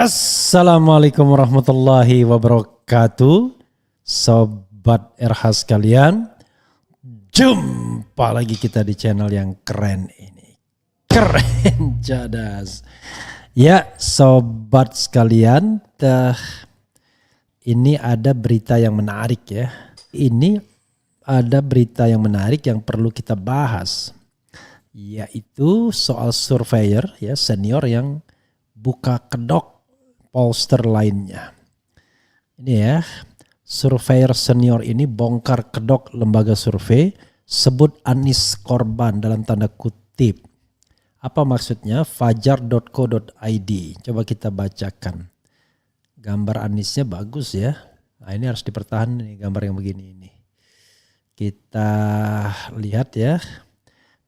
Assalamualaikum warahmatullahi wabarakatuh. Sobat RH sekalian, jumpa lagi kita di channel yang keren ini. Keren jadas. Ya sobat sekalian, ini ada berita yang menarik ya. Ini ada berita yang menarik yang perlu kita bahas. Yaitu soal surveyor ya senior yang buka kedok pollster lainnya. Ini ya, surveyor senior ini bongkar kedok lembaga survei, sebut Anies korban dalam tanda kutip. Apa maksudnya? Fajar.co.id. Coba kita bacakan. Gambar Aniesnya bagus ya. Nah ini harus dipertahankan nih gambar yang begini ini. Kita lihat ya.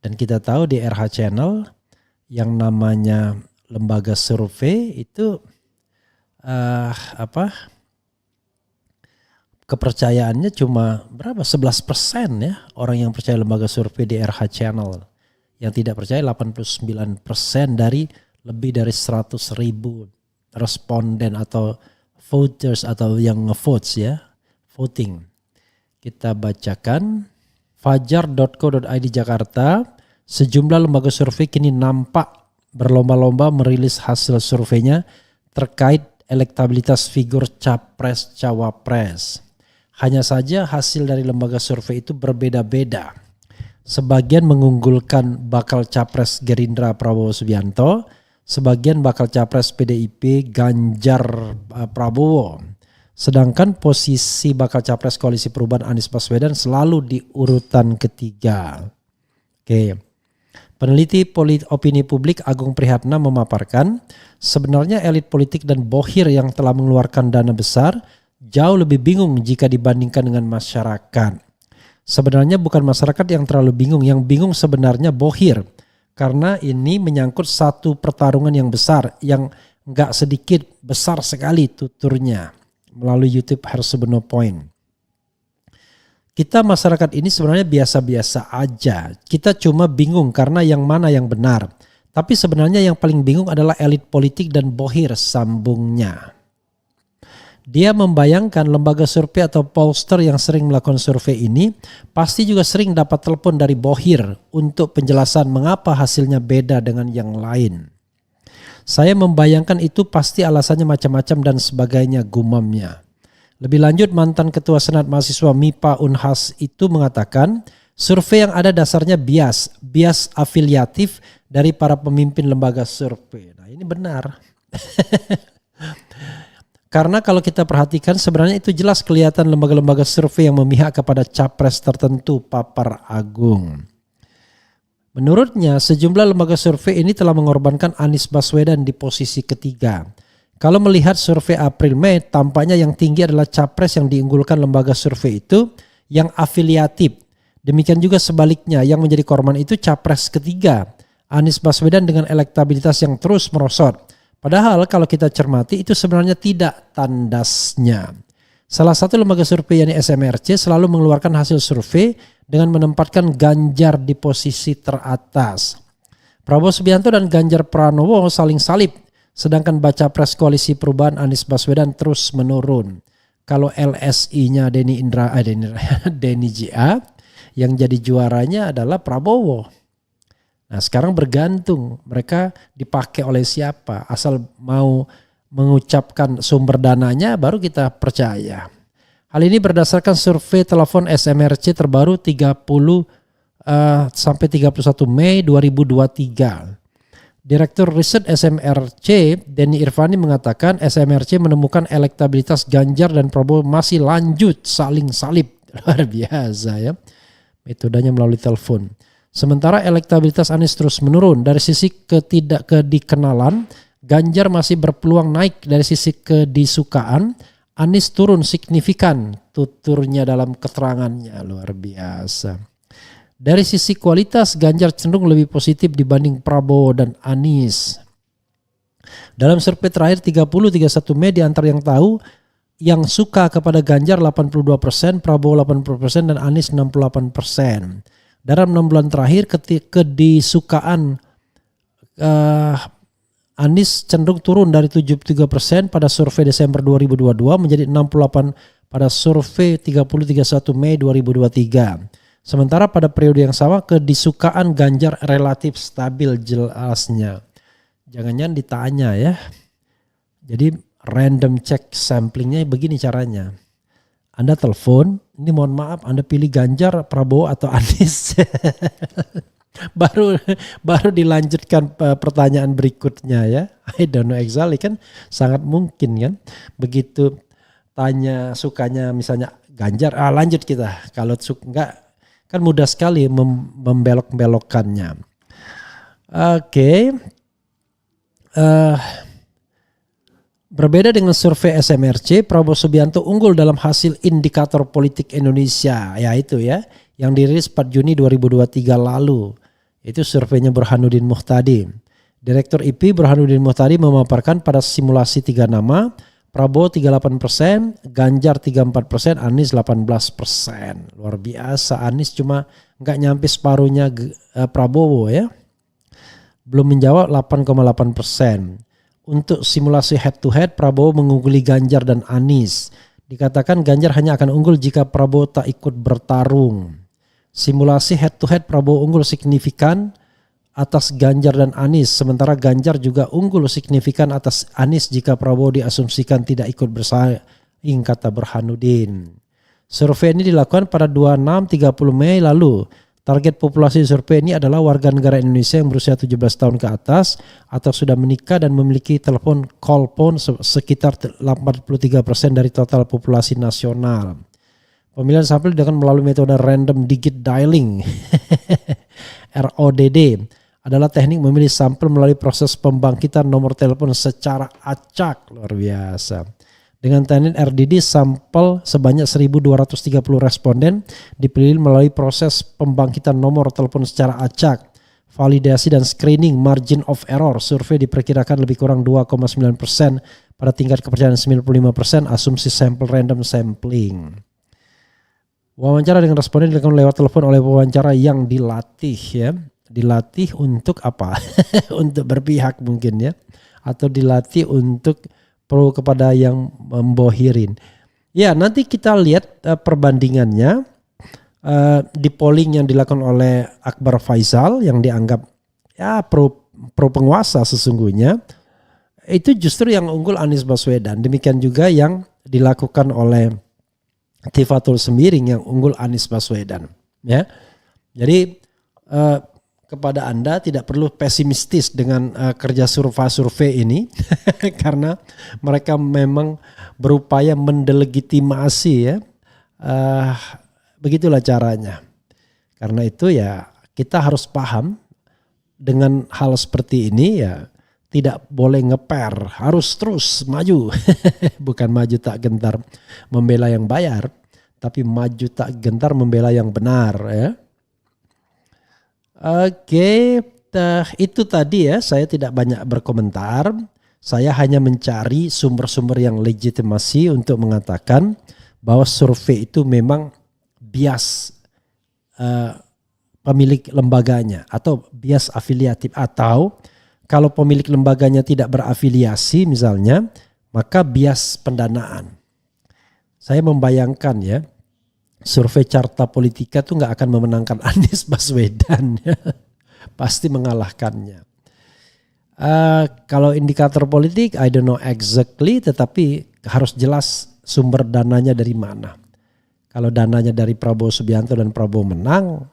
Dan kita tahu di RH Channel yang namanya lembaga survei itu kepercayaannya cuma berapa? 11% ya orang yang percaya lembaga survei di RH Channel. Yang tidak percaya 89% dari lebih dari 100.000 responden atau voters atau yang ngevotes ya, voting. Kita bacakan fajar.co.id Jakarta, sejumlah lembaga survei kini nampak berlomba-lomba merilis hasil surveinya terkait elektabilitas figur capres-cawapres. Hanya saja hasil dari lembaga survei itu berbeda-beda. Sebagian mengunggulkan bakal capres Gerindra Prabowo Subianto, sebagian bakal capres PDIP Ganjar Prabowo. Sedangkan posisi bakal capres Koalisi Perubahan Anies Baswedan selalu di urutan ketiga. Oke. Peneliti opini publik Agung Prihatna memaparkan, sebenarnya elit politik dan bohir yang telah mengeluarkan dana besar jauh lebih bingung jika dibandingkan dengan masyarakat. Sebenarnya bukan masyarakat yang terlalu bingung, yang bingung sebenarnya bohir. Karena ini menyangkut satu pertarungan yang besar, yang gak sedikit, besar sekali tuturnya melalui YouTube Hersubeno Point. Kita masyarakat ini sebenarnya biasa-biasa aja. Kita cuma bingung karena yang mana yang benar. Tapi sebenarnya yang paling bingung adalah elit politik dan bohir, sambungnya. Dia membayangkan lembaga survei atau pollster yang sering melakukan survei ini pasti juga sering dapat telepon dari bohir untuk penjelasan mengapa hasilnya beda dengan yang lain. Saya membayangkan itu pasti alasannya macam-macam dan sebagainya, gumamnya. Lebih lanjut, mantan Ketua Senat Mahasiswa MIPA Unhas itu mengatakan survei yang ada dasarnya bias afiliatif dari para pemimpin lembaga survei. Nah ini benar. Karena kalau kita perhatikan sebenarnya itu jelas kelihatan lembaga-lembaga survei yang memihak kepada capres tertentu, papar Agung. Menurutnya sejumlah lembaga survei ini telah mengorbankan Anies Baswedan di posisi ketiga. Kalau melihat survei April-Mei, tampaknya yang tinggi adalah capres yang diunggulkan lembaga survei itu yang afiliatif. Demikian juga sebaliknya, yang menjadi korban itu capres ketiga, Anies Baswedan dengan elektabilitas yang terus merosot. Padahal kalau kita cermati itu sebenarnya tidak tandasnya. Salah satu lembaga survei yakni SMRC selalu mengeluarkan hasil survei dengan menempatkan Ganjar di posisi teratas. Prabowo Subianto dan Ganjar Pranowo saling salib. Sedangkan baca pres Koalisi Perubahan Anies Baswedan terus menurun. Kalau LSI-nya Denny JA, yang jadi juaranya adalah Prabowo. Nah sekarang bergantung mereka dipakai oleh siapa. Asal mau mengucapkan sumber dananya baru kita percaya. Hal ini berdasarkan survei telepon SMRC terbaru 30 sampai 31 Mei 2023. Direktur Riset SMRC Denny Irvani mengatakan SMRC menemukan elektabilitas Ganjar dan Prabowo masih lanjut saling salib. Luar biasa ya. Metodenya melalui telepon. Sementara elektabilitas Anies terus menurun. Dari sisi ketidakdikenalan, Ganjar masih berpeluang naik. Dari sisi kedisukaan, Anies turun signifikan, tuturnya dalam keterangannya. Luar biasa. Dari sisi kualitas, Ganjar cenderung lebih positif dibanding Prabowo dan Anies. Dalam survei terakhir 30-31 Mei di antara yang tahu, yang suka kepada Ganjar 82%, Prabowo 80% dan Anies 68%. Dalam 6 bulan terakhir kedisukaan Anies cenderung turun dari 73% pada survei Desember 2022 menjadi 68% pada survei 30-31 Mei 2023. Sementara pada periode yang sama kedisukaan Ganjar relatif stabil jelasnya. Jangan-jangan ditanya ya. Jadi random check samplingnya begini caranya. Anda telepon, ini mohon maaf Anda pilih Ganjar, Prabowo atau Anies. baru dilanjutkan pertanyaan berikutnya ya. I don't know exactly, kan sangat mungkin kan. Begitu tanya sukanya misalnya Ganjar, lanjut kita. Kalau enggak kan mudah sekali membelok-belokkannya. Oke. Berbeda dengan survei SMRC, Prabowo Subianto unggul dalam hasil indikator politik Indonesia, yaitu ya, yang dirilis 4 Juni 2023 lalu. Itu surveinya Burhanuddin Muhtadi. Direktur IP Burhanuddin Muhtadi memaparkan pada simulasi 3 nama, Prabowo 38%, Ganjar 34%, Anies 18%. Luar biasa, Anies cuma nggak nyampe separuhnya Prabowo ya. Belum menjawab 8,8%. Untuk simulasi head to head, Prabowo mengungguli Ganjar dan Anies. Dikatakan Ganjar hanya akan unggul jika Prabowo tak ikut bertarung. Simulasi head to head, Prabowo unggul signifikan atas Ganjar dan Anies. Sementara Ganjar juga unggul signifikan atas Anies jika Prabowo diasumsikan tidak ikut bersaing, kata Burhanuddin. Survei ini dilakukan pada 26-30 Mei lalu. Target populasi survei ini adalah warga negara Indonesia yang berusia 17 tahun ke atas atau sudah menikah dan memiliki telepon call phone sekitar 83% dari total populasi nasional. Pemilihan sampel dilakukan melalui metode random digit dialing RODD adalah teknik memilih sampel melalui proses pembangkitan nomor telepon secara acak. Luar biasa. Dengan teknik RDD, sampel sebanyak 1.230 responden dipilih melalui proses pembangkitan nomor telepon secara acak, validasi dan screening margin of error. Survei diperkirakan lebih kurang 2,9% pada tingkat kepercayaan 95%, asumsi sampel random sampling. Wawancara dengan responden dilakukan lewat telepon oleh wawancara yang dilatih ya. Dilatih untuk apa? Untuk berpihak mungkin ya. Atau dilatih untuk pro kepada yang membohirin. Ya, nanti kita lihat perbandingannya di polling yang dilakukan oleh Akbar Faisal yang dianggap ya pro penguasa sesungguhnya. Itu justru yang unggul Anies Baswedan. Demikian juga yang dilakukan oleh Tifatul Semiring yang unggul Anies Baswedan. Ya, jadi kepada Anda tidak perlu pesimistis dengan kerja survei ini karena mereka memang berupaya mendelegitimasi ya. Begitulah caranya. Karena itu ya kita harus paham dengan hal seperti ini ya tidak boleh ngeper, harus terus maju. Bukan maju tak gentar membela yang bayar, tapi maju tak gentar membela yang benar ya. Oke, itu tadi ya, saya tidak banyak berkomentar. Saya hanya mencari sumber-sumber yang legitimasi untuk mengatakan bahwa survei itu memang bias pemilik lembaganya atau bias afiliatif, atau kalau pemilik lembaganya tidak berafiliasi misalnya, maka bias pendanaan. Saya membayangkan ya, survei Carta Politika tuh nggak akan memenangkan Anies Baswedan, ya. Pasti mengalahkannya. Kalau indikator politik, I don't know exactly, tetapi harus jelas sumber dananya dari mana. Kalau dananya dari Prabowo Subianto dan Prabowo menang,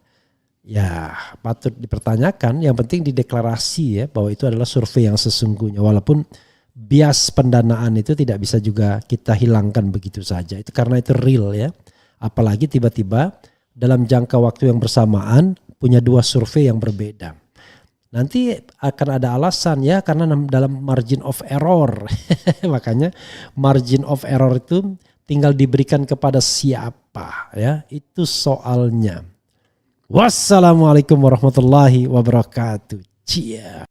ya patut dipertanyakan. Yang penting dideklarasi ya bahwa itu adalah survei yang sesungguhnya. Walaupun bias pendanaan itu tidak bisa juga kita hilangkan begitu saja. Itu karena itu real ya. Apalagi tiba-tiba dalam jangka waktu yang bersamaan punya dua survei yang berbeda. Nanti akan ada alasan ya, karena dalam margin of error. Makanya margin of error itu tinggal diberikan kepada siapa ya, itu soalnya. Wassalamualaikum warahmatullahi wabarakatuh. Cia.